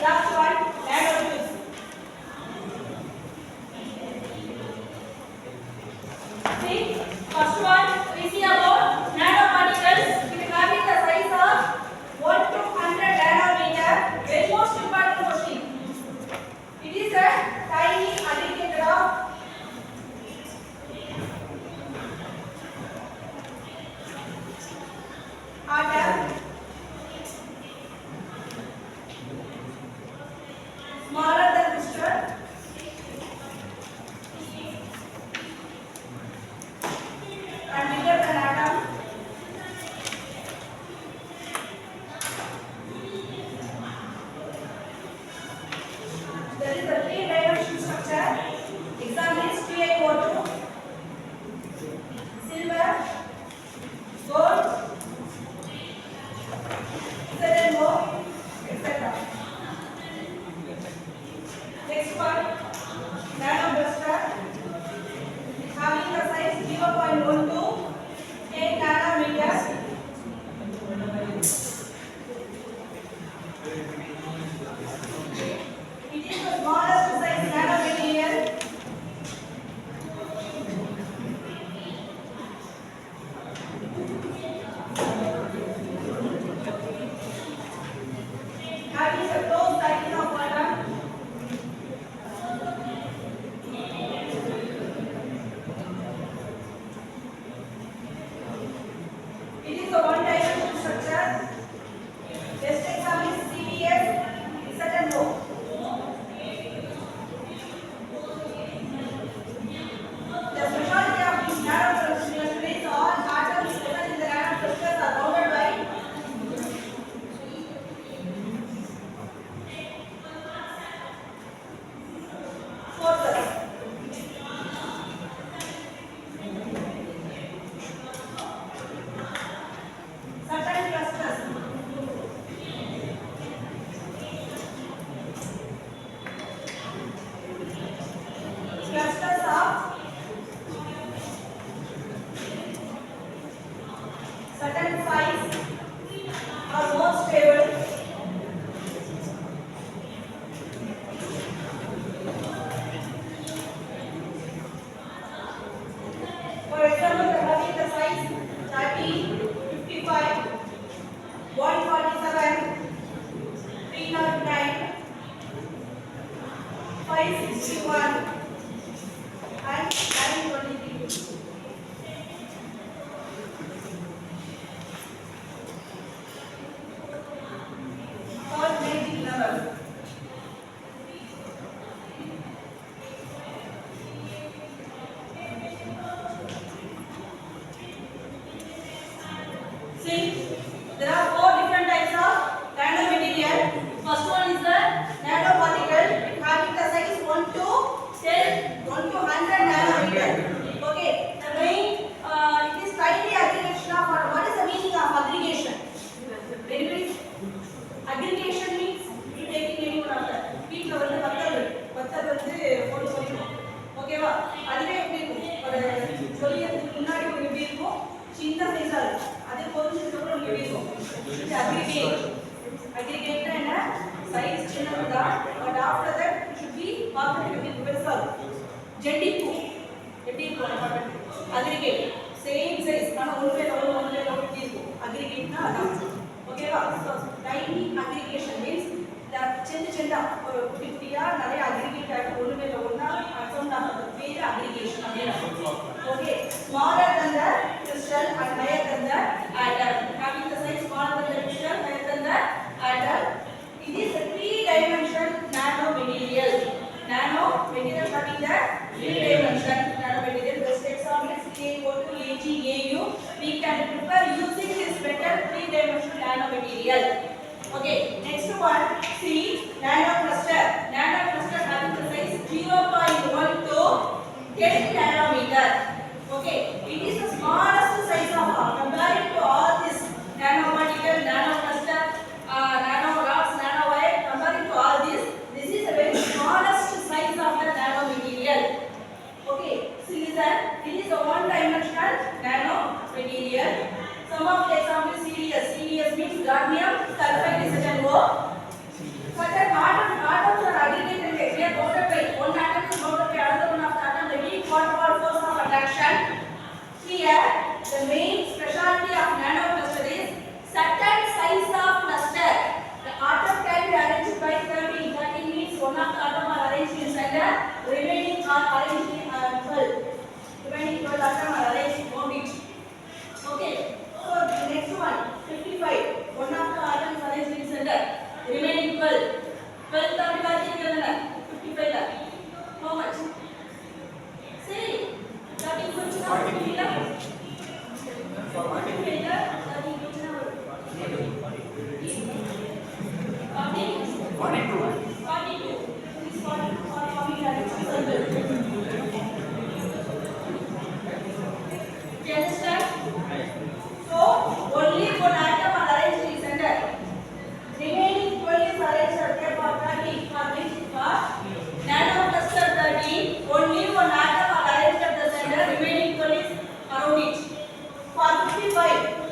Last one, nanotubes. See, first one we see about nanoparticles. It is having the size of 1 to 100 nanometer. Very most important question. It is a tiny aggregate of atom smaller than crystal and bigger than atom. There is a three-dimensional structure. Example is TiO2, silver, gold, ZnO, etc. Next one, nanoblaster, having the size 0.1 to 8 nanometers. It is the smallest size nanomaterial. Having a closed cycle of atom. It is a one-dimensional structure. Best example is CVS, ZnO. The specialty of these nanocrystals is all atoms present in the nanocrystals are bounded by forces. Certain clusters. Clusters of certain size are more stable. For example, the having the size 30, 55, 147, 309, 561, and 923. Third basic level. See, there are four different types of nanomaterial. First one is the nanoparticle, having the size 1 to 10, 1 to 100 nanometer. Okay, the main it is tiny aggregation of water. What is the meaning of aggregation? Very aggregation means you taking any one of the வீட்ல வந்து பத்தல் வந்து போட்டு சொல்லிடும். ஓகேவா? அதுவே எப்படி இருக்கும்? ஒரு சொல்லியதுக்கு முன்னாடி ஒரு எப்படி இருக்கும்? சின்ன சைஸா இருக்கும். அதே பொரிஞ்சதுக்கு அப்புறம் எப்படி இருக்கும்? இது aggregate என்ன? சைஸ் சின்னது தான். But after that it should be பார்க்கிறதுக்கு பெருசா இருக்கும். ஜெண்டிப்பூ எப்படி இருக்கும்? aggregate சேம் சைஸ் ஆனா ஒண்ணே லெவல் எப்படி இருக்கும்? aggregate-னா அதான். ஓகேவா? So tiny aggregation means சின்ன ஒரு குட்டியா நிறைய aggregate ஆகி ஒண்ணுமே ஒண்ணா அசௌண்ட் ஆகுது. பேரு aggregation அப்படினா. Okay, smaller than the crystal and higher than the atom. Having the size smaller than the crystal, higher than the atom. It is a three-dimensional nanomaterial. Nanomaterial having the three-dimensional nanomaterial. Best example is TiO2, Ag, Au. We can prepare using this metal three-dimensional nanomaterial. Okay, next one, see nanocluster. Nanocluster having the size 0.1 to 10 nanometer. Okay, it is the smallest size of all. Comparing to all this nanoparticle, nanocluster, nano rods, nanowire, comparing to all this is a very smallest size of the nanomaterial. Okay, so it is a one-dimensional nanomaterial. Some of the examples CDS. CDS means cadmium sulfide ZnO. Certain atoms are aggregated in they are bounded by one atom is bounded by another one of the atom. The weak quantum force of attraction. Here, the main specialty of nanocluster is certain size of cluster. The atom can be arranged by 13. 13 means one of the atom are arranged in center, remaining are arranged in 12. Remaining 12 atom are arranged in one each. Okay. So the next one, 55. One of the atom is arranged in center, remaining 12. 12 atom are arranged in 55. How much? Say. 13 question of 55.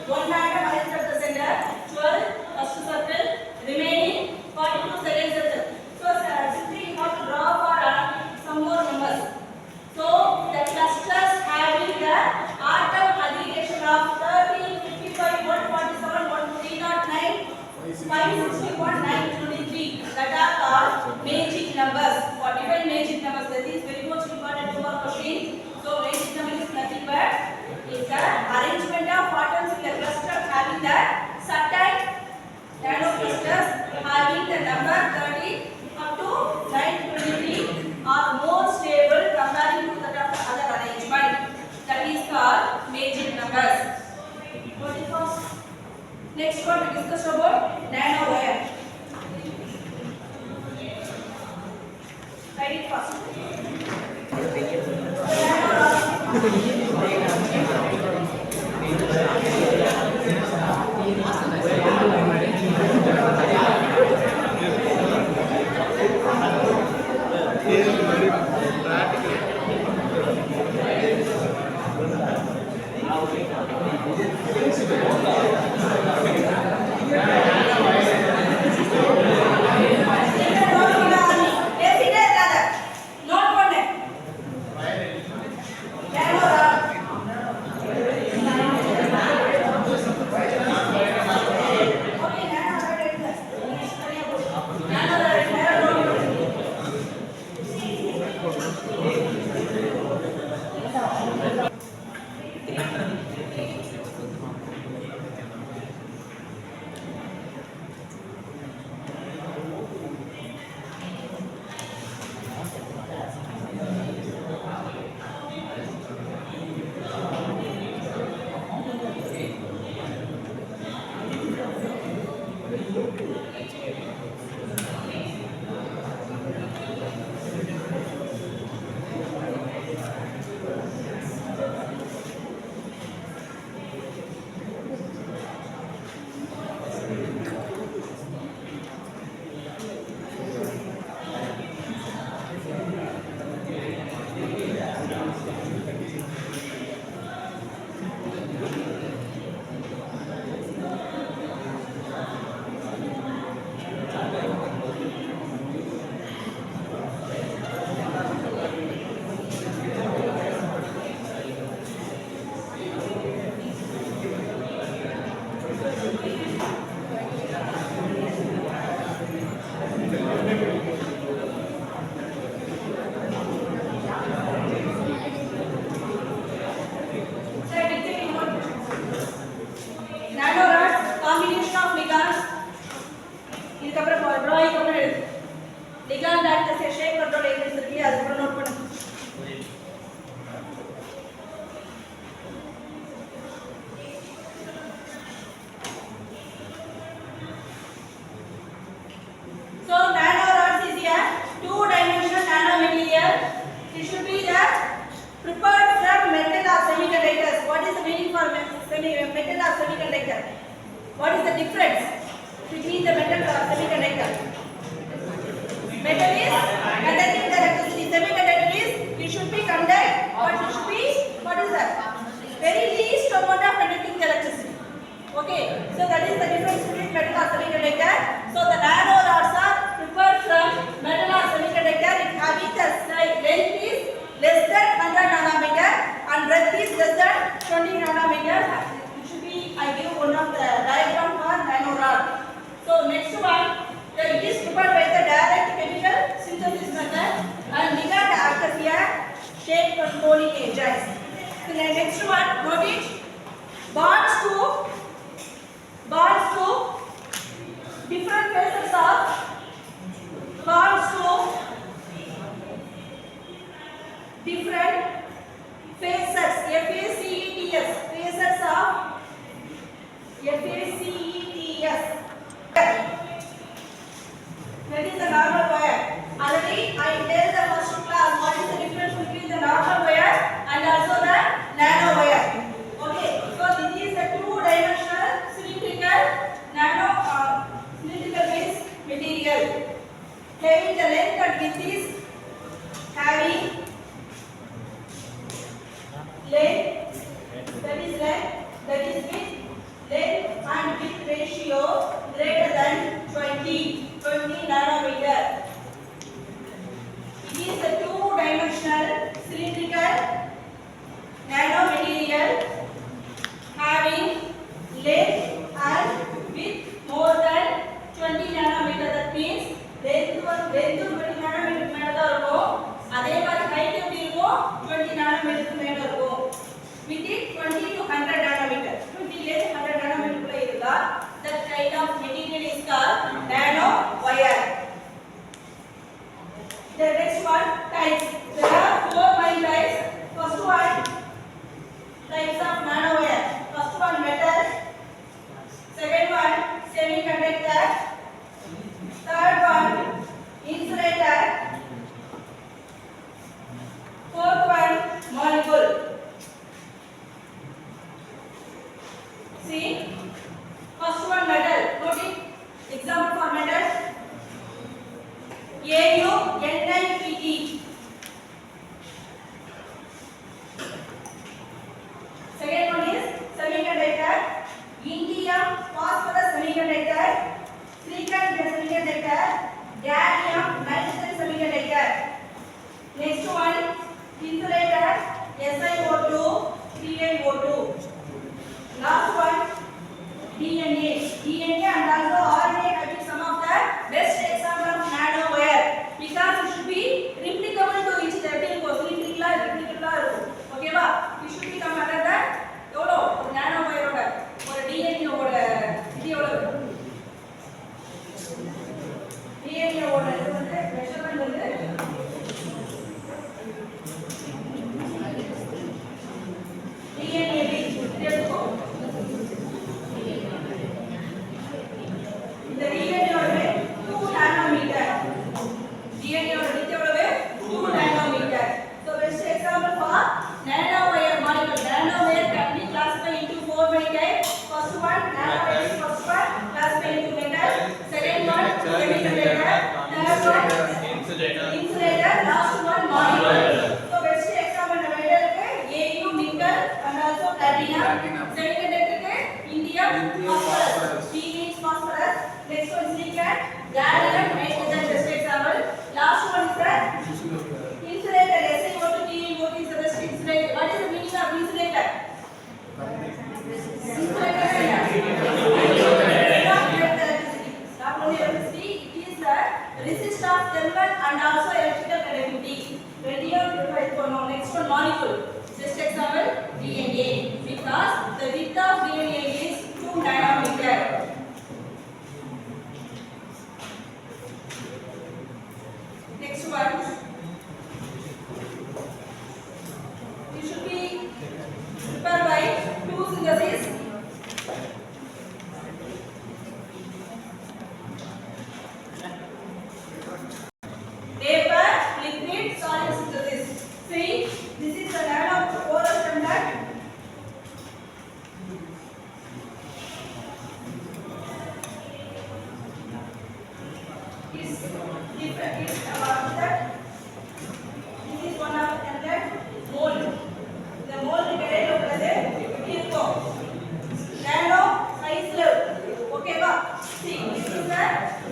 1 atom arranged at the center, 12 first circle, remaining 42 second circle. So simply you have to draw for some more numbers. So the clusters having the atom aggregation of 13, 55, 147, 1309, 561, 923 that are called magic numbers. What define magic numbers? That is very much important to our question. So magic number is nothing but is the arrangement of atoms in the cluster having the certain nanoclusters having the number 30 up to 923 are more stable comparing to that of the other arrangement. That is called magic numbers. What is first? Next one we discuss about nanowire. Write it first. Ligand at the shape control agents இருக்கு அது கூட note பண்ணுங்க. So nanorods is a two-dimensional nanomaterial. It should be the prepared from metal or semiconductors. What is the meaning for metal or semiconductor? What is the difference between the metal or semiconductor? Metal is conducting the electricity. Semiconductor is it should be conduct, but it should be what is that? Very least amount of conducting the electricity. Okay, so that is the difference between metal or semiconductor. So the nanorods are length 20 nanometer மேல தான் இருக்கும். அதே மாதிரி height எப்படி இருக்கும் 20 nanometer மேல இருக்கும். with it 20 to 100 nanometer 20 ல இருந்து 100 nanometer குள்ள இருந்தா that kind of material is called nano wire. The next one types. There are four main types. First one types of nano wire. First one metal. Second one semiconductor. Third one insulator. Fourth one molecule. See, first one metal. Note it. Example for metal. AuNiPt. Second one is semiconductor. Indium phosphorus semiconductor. Silicon semiconductor. Gallium nitrogen semiconductor. Next one insulator. SiO2, PiO2. Last one DNA. DNA and also RNA have been some of the best example of nano wire because it should be replicable to each other. replicable okay ba it should be come under that எவ்வளோ ஒரு nano wire ஓட ஒரு DNA ஓட இது எவ்வளவு DNA ஓட இது வந்து மெஷர்மென்ட் வந்து DNA எடுத்துக்கோ இந்த DNA ஓட 2 nanometer DNA ஓட width எவ்வளவு 2 nanometer. So best example for nano wire molecule. Nano wire can be classified into four main types. First one nano wire, first one classified into metal. Second one semiconductor. Third one insulator. Last one molecule. So best example metal के Au nickel and also platinum. Semiconductor के indium phosphorus. P means phosphorus. Next one silicon, gallium nitrogen. Best example. Last one is the insulator. SiO2, PiO2 is the best insulator. What is the meaning of insulator? Insulator not only electricity, it is the resist of thermal and also electrical conductivity. Next one molecule. Just example DNA because the width of DNA is 2 nanometer. Next one. You should be prepared by two synthesis. Vapor, liquid, solid synthesis. See, this is the nano porous standard. It's different. It's about that. This is one of the standard mold. The mold கிடையில உள்ளது இருக்கும். Nano size level. Okay ba? See, this is the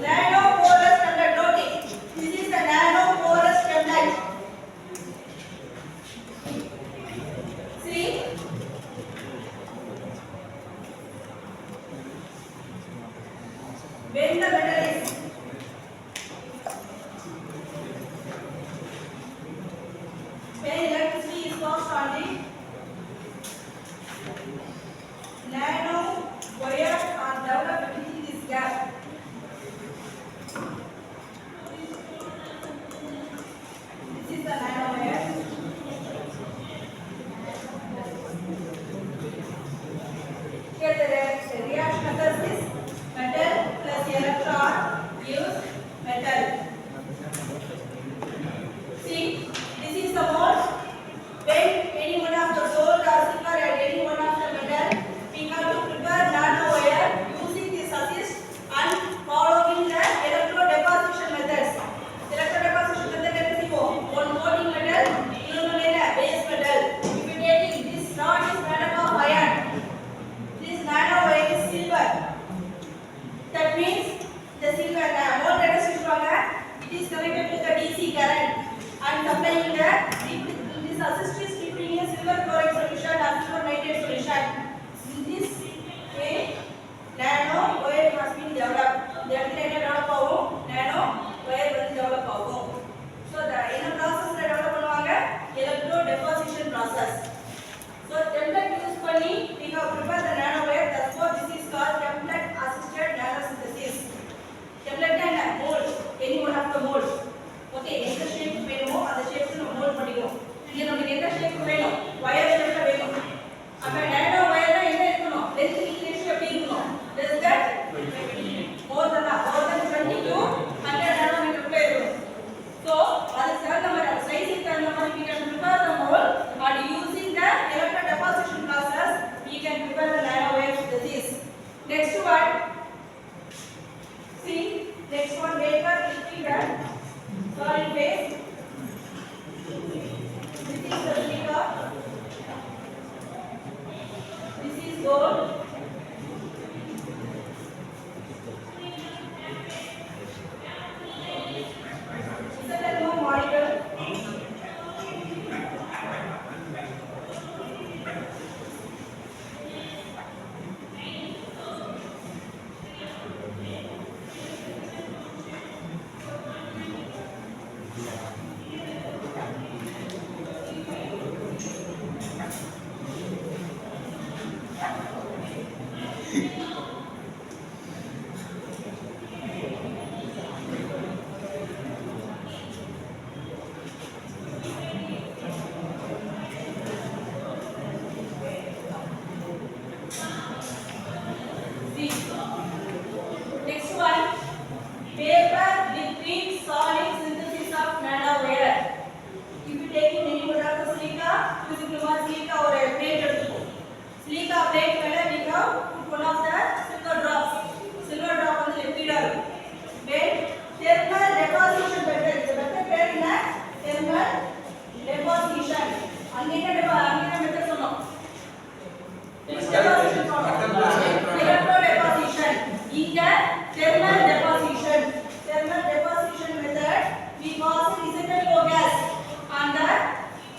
nano porous standard. Note it. This is the nano porous standard. See? When the metal is when electricity is passed on the nano wires are developed within this gap. This is the nano wire. Here the reaction occurs is metal plus electron gives metal. See, this is the mode. When any one of the gold or silver and any one of the metal, we have to prepare nano wire using this assist and following the electrodeposition methods. Electrodeposition method is one coating metal, another base metal. If you take this rod is made up of iron, this nano wire is silver. That means the silver more resistance it is connected to the DC current and supplying the this assist is keeping a silver chloride solution or silver nitrate solution. In this way, nano wire has been developed. They are developed nano wire was developed. one vapor, liquid and solid phase. This is the silica. This is gold. Isothermal molecule. Next one, vapor, liquid, solid synthesis of nanowire. If you take any product of silica, you want silica or a plate எடுத்துக்கோ. Silica plate மேல we have put one of the silver drops. Silver drop வந்து liquid-ஆ இருக்கும். Then thermal deposition method. இந்த method பேர் என்ன? Thermal deposition. அங்க என்ன method சொன்னோம்? Electro deposition. இங்க thermal deposition method we pass H2O gas on the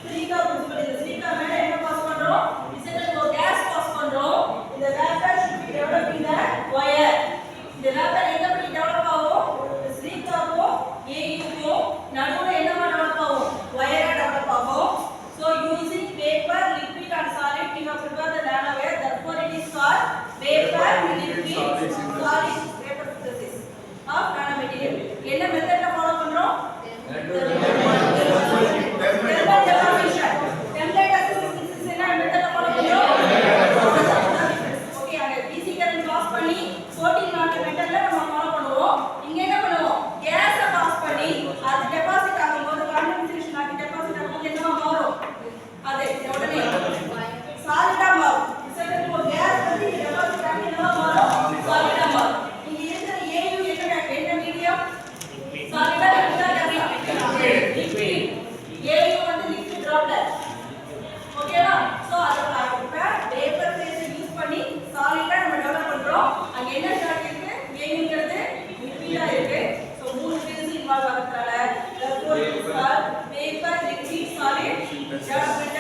silica principle. இந்த silica மேல என்ன பாஸ் பண்றோம்? H2O gas பாஸ் பண்றோம். இந்த vapor should be developed in the wire. இந்த vapor எங்க போய் டெவலப் ஆகும்? silica-க்கும் AU-க்கும் நடுவுல என்னமா டெவலப் ஆகும்? wire-ஆ டெவலப் ஆகும். So using vapor, liquid and solid we have prepared the nanowire. Therefore it is called vapor, liquid, solid vapor synthesis of nanomaterial. என்ன மெத்தட்ல ஃபாலோ பண்றோம்? thermal deposition. Template synthesis என்ன மெத்தட்ல ஃபாலோ பண்றோம்? ஓகே, அங்க DC current pass பண்ணி 14 not மெத்தட்ல நம்ம ஃபாலோ பண்ணுவோம். இங்க என்ன பண்ணுவோம்? கேஸ பாஸ் பண்ணி அது டெபாசிட் ஆகும்போது கண்டென்சேஷன் ஆகி டெபாசிட் ஆகும்போது என்னவா மாறும்? அது உடனே சாலிடா மாறும். H2O gas வந்து டெபாசிட் ஆகி என்னவா மாறும்? சாலிடா மாறும். இங்க இருக்கிற AU என்ன மீடியம்? சாலிடா liquid. AU வந்து liquid droplet. ஓகேவா? சோ அத இப்ப vapor phase யூஸ் பண்ணி சாலிடா நம்ம டெவலப் பண்றோம். அங்க என்ன சார்ட் இருக்கு? AUங்கிறது liquid-ஆ இருக்கு. சோ மூணு phase இன்வால்வ் ஆகறதால therefore it is called vapor, liquid, solid development